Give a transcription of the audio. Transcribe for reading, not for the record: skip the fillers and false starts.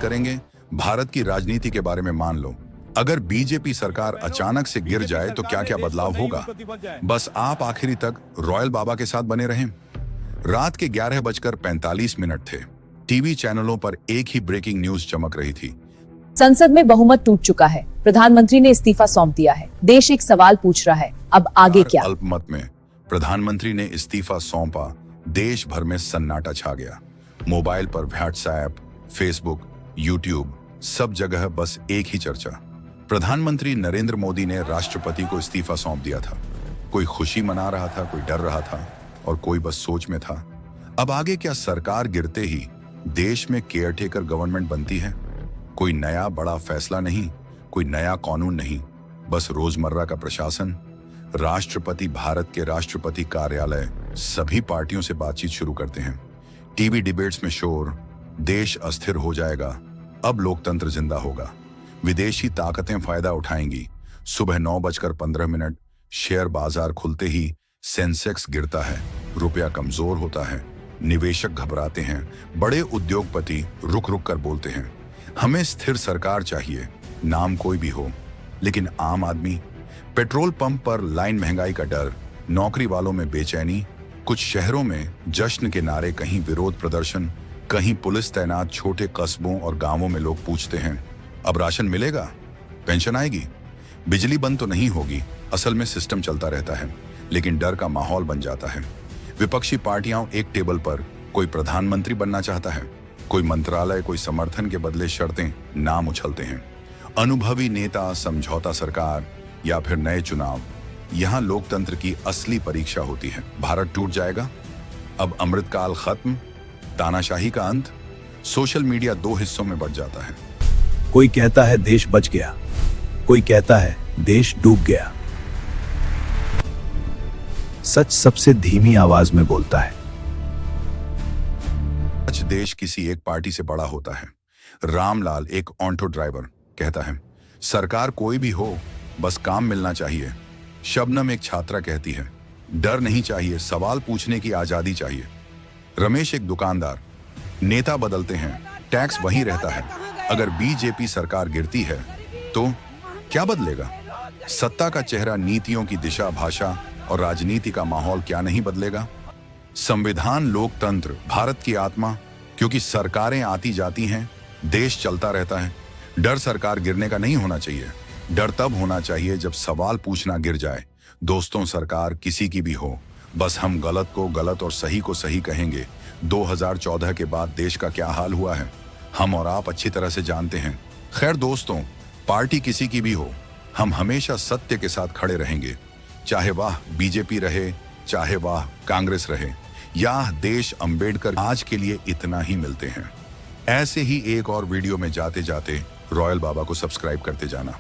करेंगे भारत की राजनीति के बारे में। मान लो अगर बीजेपी सरकार अचानक से गिर जाए तो क्या क्या बदलाव होगा। बस आप आखिरी तक रॉयल बाबा के साथ बने रहें। रात के 11:45 थे। टीवी चैनलों पर एक ही ब्रेकिंग न्यूज चमक रही थी। संसद में बहुमत टूट चुका है, प्रधानमंत्री ने इस्तीफा सौंप दिया है, देश एक सवाल पूछ रहा है, अब आगे क्या। अल्पमत में प्रधानमंत्री ने इस्तीफा सौंपा, देश भर में सन्नाटा छा गया। मोबाइल पर व्हाट्सएप, फेसबुक, यूट्यूब, सब जगह बस एक ही चर्चा। प्रधानमंत्री नरेंद्र मोदी ने राष्ट्रपति को इस्तीफा सौंप दिया था। कोई खुशी मना रहा था, कोई डर रहा था और कोई बस सोच में था, अब आगे क्या। सरकार गिरते ही देश में केयरटेकर गवर्नमेंट बनती है। कोई नया बड़ा फैसला नहीं, कोई नया कानून नहीं, बस रोजमर्रा का प्रशासन। राष्ट्रपति, भारत के राष्ट्रपति कार्यालय सभी पार्टियों से बातचीत शुरू करते हैं। टीवी डिबेट्स में शोर, देश अस्थिर हो जाएगा, अब लोकतंत्र जिंदा होगा। विदेशी ताकतें फायदा उठाएंगी। सुबह 9:15 शेयर बाजार खुलते ही सेंसेक्स गिरता है, रुपया कमजोर होता है, निवेशक घबराते हैं, बड़े उद्योगपति रुक रुक कर बोलते हैं, हमें स्थिर सरकार चाहिए, नाम कोई भी हो। लेकिन आम आदमी, पेट्रोल पंप पर लाइन, महंगाई का डर, नौकरी वालों में बेचैनी, कुछ शहरों में जश्न के नारे, कहीं विरोध प्रदर्शन, कहीं पुलिस तैनात। छोटे कस्बों और गांवों में लोग पूछते हैं, अब राशन मिलेगा, पेंशन आएगी, बिजली बंद तो नहीं होगी। असल में सिस्टम चलता रहता है, लेकिन डर का माहौल बन जाता है। विपक्षी पार्टियां एक टेबल पर, कोई प्रधानमंत्री बनना चाहता है, कोई मंत्रालय, कोई समर्थन के बदले शर्तें, नाम उछलते हैं। अनुभवी नेता, समझौता सरकार या फिर नए चुनाव। यहां लोकतंत्र की असली परीक्षा होती है। भारत टूट जाएगा, अब अमृतकाल खत्म, तानाशाही का अंत। सोशल मीडिया दो हिस्सों में बंट जाता है। कोई कहता है देश बच गया, कोई कहता है देश डूब गया। सच सबसे धीमी आवाज में बोलता है। सच देश किसी एक पार्टी से बड़ा होता है। रामलाल, एक ऑटो ड्राइवर, कहता है सरकार कोई भी हो, बस काम मिलना चाहिए। शबनम, एक छात्रा, कहती है डर नहीं चाहिए, सवाल पूछने की आजादी चाहिए। रमेश, एक दुकानदार, नेता बदलते हैं, टैक्स वही रहता है। अगर बीजेपी सरकार गिरती है तो क्या बदलेगा? सत्ता का चेहरा, नीतियों की दिशा, भाषा और राजनीति का माहौल क्या नहीं बदलेगा? संविधान, लोकतंत्र, भारत की आत्मा। क्योंकि सरकारें आती जाती हैं, देश चलता रहता है। डर सरकार गिरने का नहीं होना चाहिए। डर तब होना चाहिए जब सवाल पूछना गिर जाए। दोस्तों, सरकार किसी की भी हो, बस हम गलत को गलत और सही को सही कहेंगे। 2014 के बाद देश का क्या हाल हुआ है, हम और आप अच्छी तरह से जानते हैं। खैर दोस्तों, पार्टी किसी की भी हो, हम हमेशा सत्य के साथ खड़े रहेंगे। चाहे वह बीजेपी रहे, चाहे वह कांग्रेस रहे, या देश अंबेडकर। आज के लिए इतना ही, मिलते हैं ऐसे ही एक और वीडियो में। जाते जाते रॉयल बाबा को सब्सक्राइब करते जाना।